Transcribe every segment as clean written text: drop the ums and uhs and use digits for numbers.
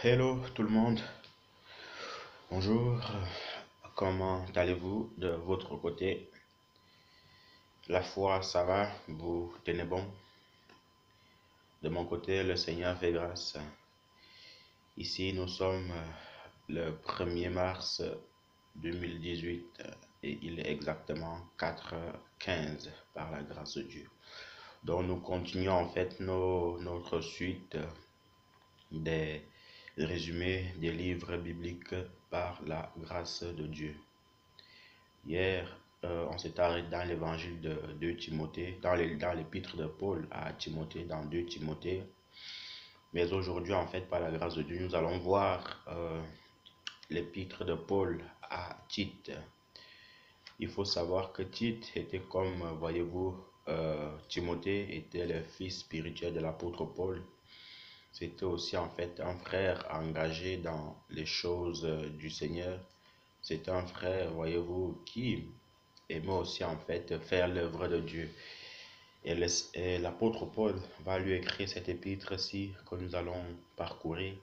Hello tout le monde, bonjour, comment allez-vous de votre côté? La foi, ça va, vous tenez bon? De mon côté, le Seigneur fait grâce. Ici, nous sommes le 1er mars 2018 et il est exactement 4h15 par la grâce de Dieu. Donc nous continuons en fait notre suite des résumés des livres bibliques par la grâce de Dieu. Hier, on s'est arrêté dans l'évangile de 2 Timothée, dans l'épître de Paul à Timothée, dans 2 Timothée. Mais aujourd'hui, en fait, par la grâce de Dieu, nous allons voir l'épître de Paul à Tite. Il faut savoir que Tite était comme, voyez-vous, Timothée était le fils spirituel de l'apôtre Paul. C'était aussi en fait un frère engagé dans les choses du Seigneur. C'est un frère, voyez-vous, qui aimait aussi en fait faire l'œuvre de Dieu. Et l'apôtre Paul va lui écrire cette épître-ci que nous allons parcourir.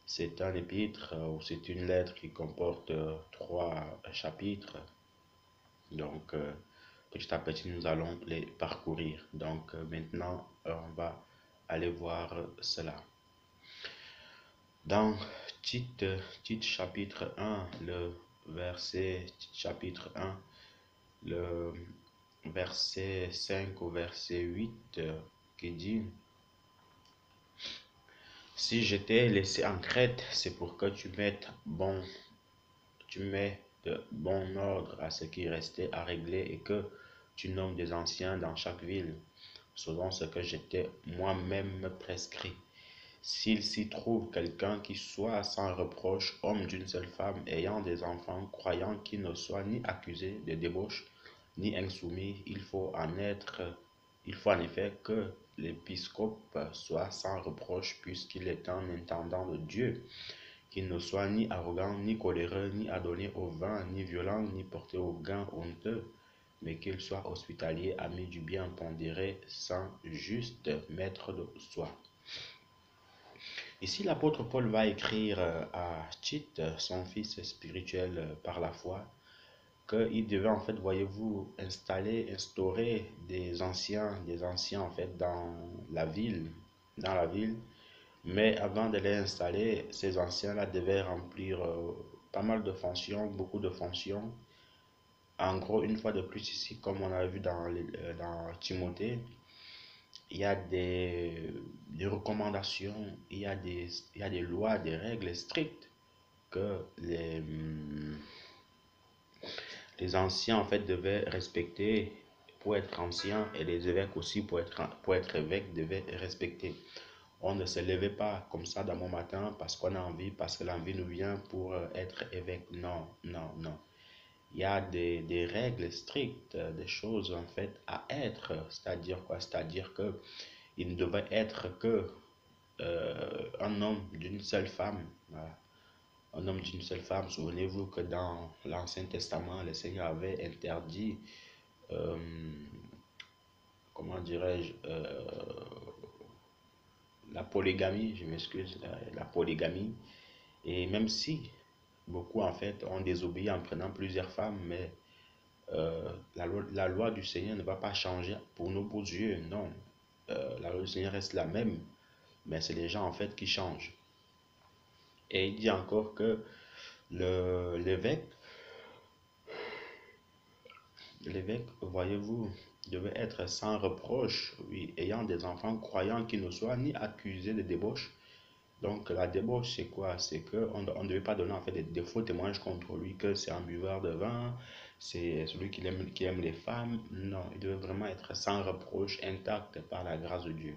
C'est un épître ou c'est une lettre qui comporte 3 chapitres. Donc, petit à petit, nous allons les parcourir. Donc, maintenant, on va aller voir cela. Dans Tite, Tite chapitre 1, le verset, Tite chapitre 1, le verset 5 au verset 8 qui dit: Si je t'ai laissé en Crète, c'est pour que tu mets de bon ordre à ce qui restait à régler et que tu nommes des anciens dans chaque ville, selon ce que j'étais moi-même prescrit. S'il s'y trouve quelqu'un qui soit sans reproche, homme d'une seule femme, ayant des enfants, croyant qui ne soit ni accusé de débauche, ni insoumis, il faut en effet que l'épiscope soit sans reproche, puisqu'il est un intendant de Dieu, qu'il ne soit ni arrogant, ni coléreux, ni adonné au vin, ni violent, ni porté au gain honteux, mais qu'il soit hospitalier, ami du bien, pondéré, saint, juste, maître de soi. Ici, l'apôtre Paul va écrire à Tite, son fils spirituel par la foi, qu'il devait en fait, voyez-vous, instaurer des anciens en fait dans la ville. Mais avant de les installer, ces anciens-là devaient remplir pas mal de fonctions, beaucoup de fonctions. En gros, une fois de plus ici, comme on a vu dans Timothée, il y a des recommandations, il y a des lois, des règles strictes que les anciens en fait devaient respecter pour être anciens, et les évêques aussi pour être évêques devaient respecter. On ne se levait pas comme ça d'un bon matin parce qu'on a envie, parce que l'envie nous vient pour être évêque. Non, non, non. Il y a des règles strictes, des choses en fait à être. C'est-à-dire quoi? C'est-à-dire que il ne devait être que un homme d'une seule femme. Voilà. Un homme d'une seule femme. Souvenez-vous que dans l'Ancien Testament, le Seigneur avait interdit, euh, comment dirais-je, la polygamie, je m'excuse, la polygamie. Et même si beaucoup en fait ont désobéi en prenant plusieurs femmes, mais la loi du Seigneur ne va pas changer pour nos beaux yeux, non. La loi du Seigneur reste la même, mais c'est les gens en fait qui changent. Et il dit encore que l'évêque, voyez-vous, devait être sans reproche, oui, ayant des enfants croyants qui ne soient ni accusés de débauche. Donc la débauche, c'est quoi? C'est qu'on ne devait pas donner en fait des faux témoignages contre lui, que c'est un buveur de vin, c'est celui qui aime les femmes. Non, il devait vraiment être sans reproche, intact par la grâce de Dieu.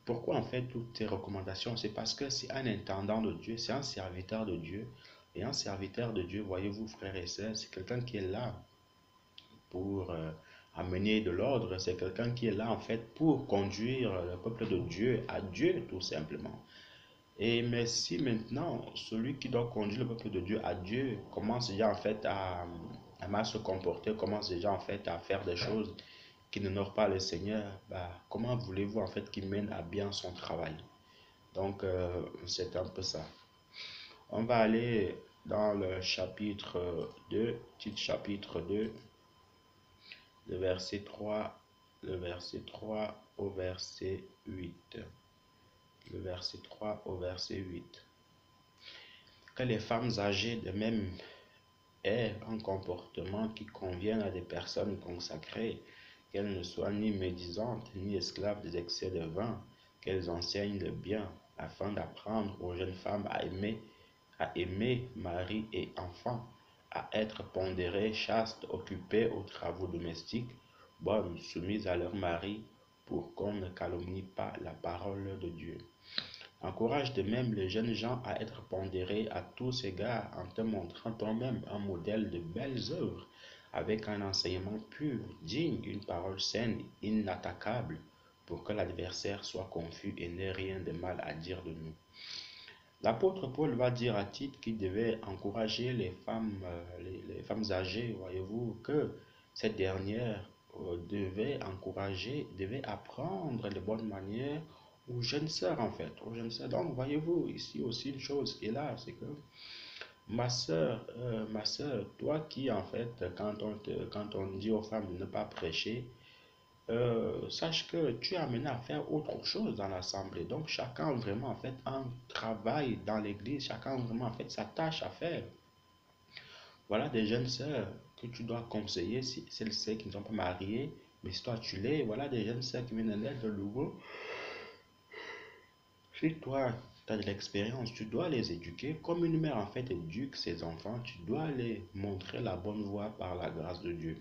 Pourquoi en fait toutes ces recommandations? C'est parce que c'est un intendant de Dieu, c'est un serviteur de Dieu. Et un serviteur de Dieu, voyez-vous frères et sœurs, c'est quelqu'un qui est là pour amener de l'ordre, c'est quelqu'un qui est là en fait pour conduire le peuple de Dieu à Dieu tout simplement. Et mais si maintenant, celui qui doit conduire le peuple de Dieu à Dieu commence déjà en fait à mal se comporter, commence déjà en fait à faire des choses qui n'honorent pas le Seigneur, bah, comment voulez-vous en fait qu'il mène à bien son travail? Donc, c'est un peu ça. On va aller dans le chapitre 2, titre chapitre 2, le verset 3, le verset 3 au verset 8. Le verset 3 au verset 8. Que les femmes âgées de même aient un comportement qui convienne à des personnes consacrées, qu'elles ne soient ni médisantes, ni esclaves des excès de vin, qu'elles enseignent le bien, afin d'apprendre aux jeunes femmes à aimer mari et enfants, à être pondérées, chastes, occupées aux travaux domestiques, bonnes, soumises à leur mari, pour qu'on ne calomnie pas la parole de Dieu. Encourage de même les jeunes gens à être pondérés à tous égards en te montrant toi-même un modèle de belles œuvres, avec un enseignement pur, digne, une parole saine, inattaquable, pour que l'adversaire soit confus et n'ait rien de mal à dire de nous. L'apôtre Paul va dire à Tite qu'il devait encourager les femmes âgées, voyez-vous, que cette dernière devait apprendre les bonnes manières aux jeunes sœurs en fait, aux jeunes sœurs. Donc voyez-vous ici aussi une chose qui est là, c'est que ma sœur, toi qui en fait, quand on dit aux femmes de ne pas prêcher, sache que tu es amené à faire autre chose dans l'assemblée. Donc chacun vraiment en fait un travail dans l'église, chacun vraiment en fait sa tâche à faire. Voilà des jeunes sœurs que tu dois conseiller si celles qui ne sont pas mariées, mais si toi tu l'es, voilà des jeunes sœurs qui viennent d'être de nouveau. Si toi, tu as de l'expérience, tu dois les éduquer comme une mère en fait éduque ses enfants, tu dois les montrer la bonne voie par la grâce de Dieu.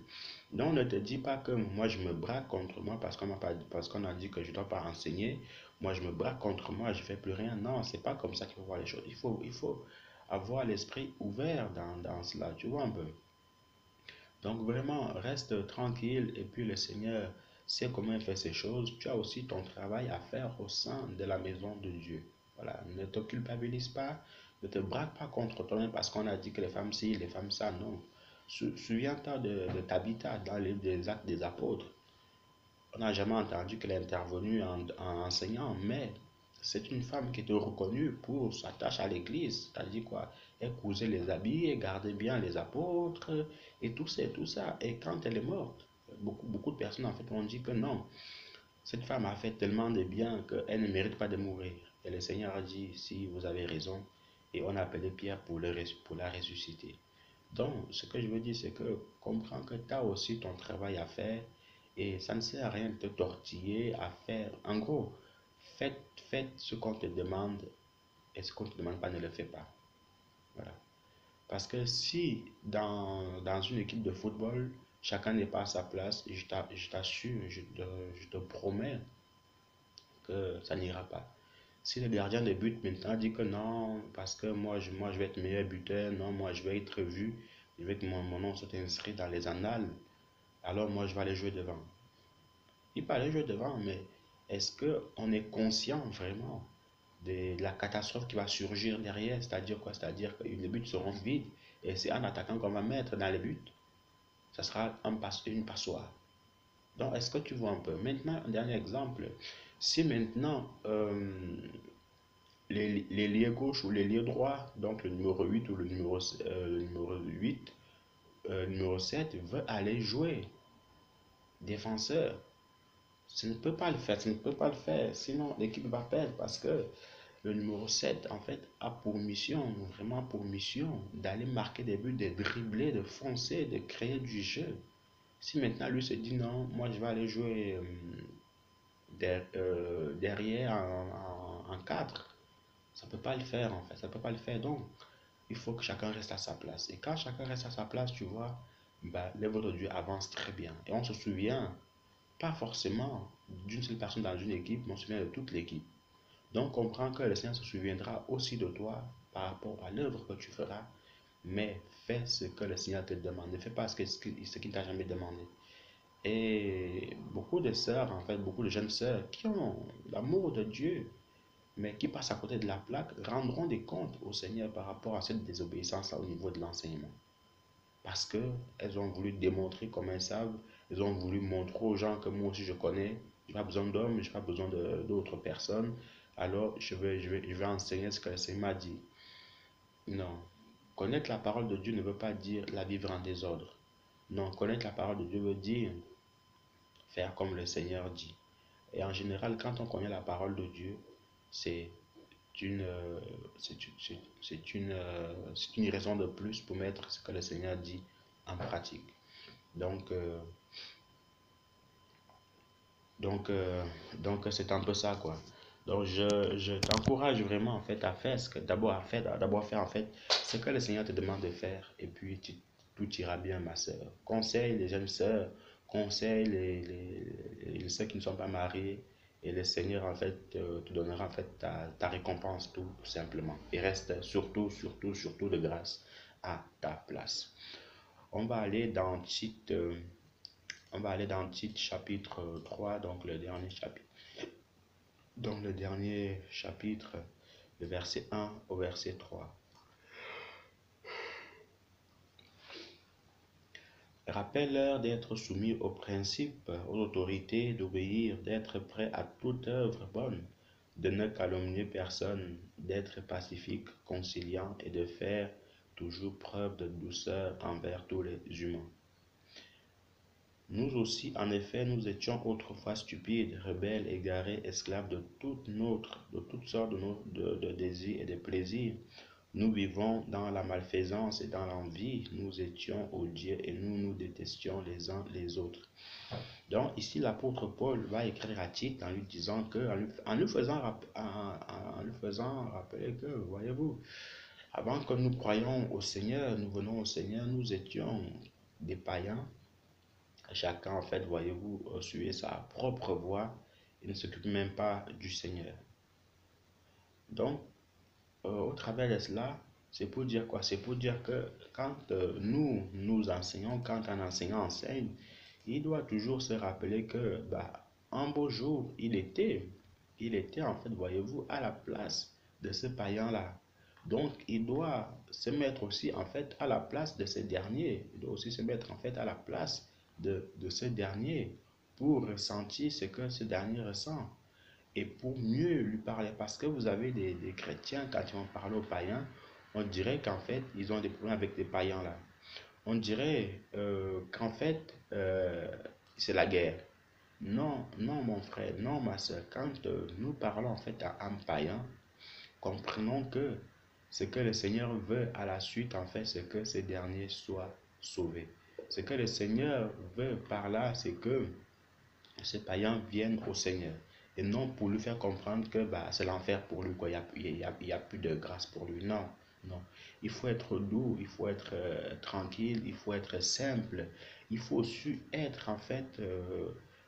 Donc ne te dis pas que moi je me braque contre moi parce qu'on a dit que je ne dois pas enseigner, moi je me braque contre moi, je ne fais plus rien. Non, c'est pas comme ça qu'il faut voir les choses. Il faut avoir l'esprit ouvert dans cela, tu vois un peu. Donc vraiment, reste tranquille et puis le Seigneur sait comment il fait ces choses. Tu as aussi ton travail à faire au sein de la maison de Dieu. Voilà, ne te culpabilise pas, ne te braque pas contre toi-même parce qu'on a dit que les femmes ci, les femmes ça, non. Souviens-toi de Tabitha dans le livre des Actes des Apôtres. On n'a jamais entendu qu'elle est intervenue en enseignant, mais c'est une femme qui était reconnue pour sa tâche à l'église. C'est-à-dire quoi? Elle cousait les habits, elle gardait bien les apôtres et tout ça, tout ça. Et quand elle est morte, beaucoup de personnes en fait ont dit que non, cette femme a fait tellement de bien qu'elle ne mérite pas de mourir. Et le Seigneur a dit, si vous avez raison, et on a appelé Pierre pour la ressusciter. Donc, ce que je veux dire, c'est que comprends que tu as aussi ton travail à faire et ça ne sert à rien de te tortiller à faire. En gros, faites ce qu'on te demande et ce qu'on ne te demande pas, ne le fais pas. Voilà. Parce que si dans une équipe de football, chacun n'est pas à sa place, je t'assure, je te promets que ça n'ira pas. Si le gardien de but maintenant dit que non, parce que moi je vais être meilleur buteur, non, moi je vais être vu, je veux que mon nom soit inscrit dans les annales, alors moi je vais aller jouer devant. Il peut aller jouer devant, mais est-ce qu'on est conscient vraiment de la catastrophe qui va surgir derrière? C'est-à-dire quoi? C'est-à-dire que les buts seront vides et c'est un attaquant qu'on va mettre dans les buts. Ça sera une passoire. Donc, est-ce que tu vois un peu? Maintenant, un dernier exemple. Si maintenant les liés gauche ou les liés droit, donc le numéro 8 ou le numéro 8, numéro 7 veut aller jouer défenseur, ça ne peut pas le faire, ça ne peut pas le faire, sinon l'équipe va perdre parce que le numéro 7 en fait a pour mission, vraiment pour mission, d'aller marquer des buts, de dribbler, de foncer, de créer du jeu. Si maintenant lui se dit non, moi je vais aller jouer derrière en 4, ça ne peut pas le faire en fait, ça ne peut pas le faire. Donc il faut que chacun reste à sa place. Et quand chacun reste à sa place, tu vois, bah, l'œuvre de Dieu avance très bien. Et on se souvient pas forcément d'une seule personne dans une équipe, mais on se souvient de toute l'équipe. Donc comprends que le Seigneur se souviendra aussi de toi par rapport à l'œuvre que tu feras, mais fais ce que le Seigneur te demande. Ne fais pas ce qu'il ne t'a jamais demandé. Et beaucoup de sœurs, en fait, beaucoup de jeunes sœurs qui ont l'amour de Dieu, mais qui passent à côté de la plaque, rendront des comptes au Seigneur par rapport à cette désobéissance-là au niveau de l'enseignement. Parce qu'elles ont voulu démontrer comme elles savent, elles ont voulu montrer aux gens que moi aussi je connais, je n'ai pas besoin d'hommes, je n'ai pas besoin d'autres personnes. alors je vais enseigner ce que le Seigneur m'a dit. Non. Connaître la parole de Dieu ne veut pas dire la vivre en désordre. Non, connaître la parole de Dieu veut dire faire comme le Seigneur dit. Et en général, quand on connaît la parole de Dieu, c'est une, euh, c'est une raison de plus pour mettre ce que le Seigneur dit en pratique. Donc, euh, donc, euh, donc c'est un peu ça, quoi. Donc, je t'encourage vraiment, en fait, à faire ce que, d'abord faire, en fait, ce que le Seigneur te demande de faire. Et puis, tout ira bien, ma soeur. Conseille les jeunes sœurs, conseille les sœurs qui ne sont pas mariées. Et le Seigneur, en fait, te donnera, en fait, ta récompense, tout simplement. Et reste surtout de grâce à ta place. On va aller dans Tite, chapitre 3, donc le dernier chapitre. Donc le dernier chapitre, le verset 1 au verset 3. Rappelle-leur d'être soumis aux principes, aux autorités, d'obéir, d'être prêt à toute œuvre bonne, de ne calomnier personne, d'être pacifique, conciliant et de faire toujours preuve de douceur envers tous les humains. Nous aussi, en effet, nous étions autrefois stupides, rebelles, égarés, esclaves de toutes sortes de désirs et de plaisirs. Nous vivons dans la malfaisance et dans l'envie. Nous étions odieux et nous nous détestions les uns les autres. Donc ici, l'apôtre Paul va écrire à Tite en lui disant que, en lui faisant rappeler que, voyez-vous, avant que nous croyions au Seigneur, nous venons au Seigneur, nous étions des païens. Chacun, en fait, voyez-vous, suivait sa propre voie et ne s'occupe même pas du Seigneur. Donc, au travers de cela, c'est pour dire quoi? C'est pour dire que quand nous enseignons, quand un enseignant enseigne, il doit toujours se rappeler que, un beau jour, il était en fait, voyez-vous, à la place de ce païen-là. Donc, il doit se mettre aussi en fait à la place de ce dernier. Il doit aussi se mettre en fait à la place de ce dernier pour ressentir ce que ce dernier ressent et pour mieux lui parler. Parce que vous avez des chrétiens, quand ils vont parler aux païens, on dirait qu'en fait, ils ont des problèmes avec les païens là. On dirait qu'en fait, c'est la guerre. Non, non, mon frère, non, ma soeur. Quand nous parlons en fait à un païen, comprenons que ce que le Seigneur veut à la suite, en fait, c'est que ces derniers soient sauvés. Ce que le Seigneur veut par là, c'est que ces païens viennent au Seigneur. Et non pour lui faire comprendre que c'est l'enfer pour lui, quoi. Il y a plus de grâce pour lui. Non, non. Il faut être doux, il faut être tranquille, il faut être simple. Il faut aussi être en fait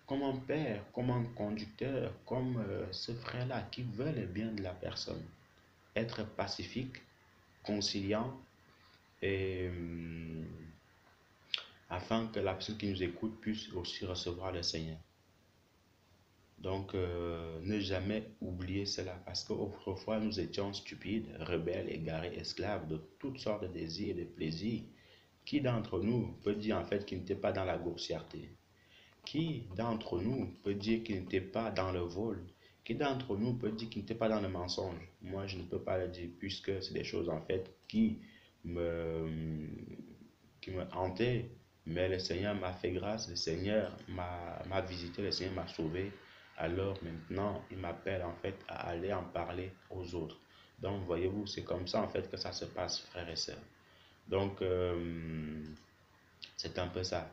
comme un père, comme un conducteur, comme ce frère-là qui veut le bien de la personne. Être pacifique, conciliant, et afin que la personne qui nous écoute puisse aussi recevoir le Seigneur. Donc, ne jamais oublier cela, parce qu'autrefois, nous étions stupides, rebelles, égarés, esclaves de toutes sortes de désirs et de plaisirs. Qui d'entre nous peut dire en fait qu'il n'était pas dans la grossièreté? Qui d'entre nous peut dire qu'il n'était pas dans le vol? Qui d'entre nous peut dire qu'il n'était pas dans le mensonge? Moi, je ne peux pas le dire, puisque c'est des choses en fait me, qui me hantaient. Mais le Seigneur m'a fait grâce, le Seigneur m'a visité, le Seigneur m'a sauvé. Alors maintenant, il m'appelle en fait à aller en parler aux autres. Donc, voyez-vous, c'est comme ça en fait que ça se passe, frères et sœurs. Donc, c'est un peu ça.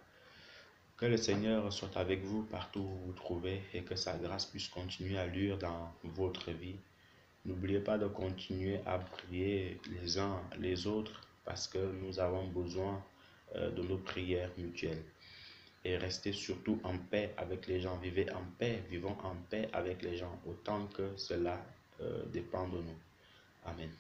Que le Seigneur soit avec vous partout où vous vous trouvez et que sa grâce puisse continuer à luire dans votre vie. N'oubliez pas de continuer à prier les uns les autres parce que nous avons besoin de nos prières mutuelles. Et restez surtout en paix avec les gens. Vivez en paix, vivons en paix avec les gens autant que cela dépend de nous. Amen.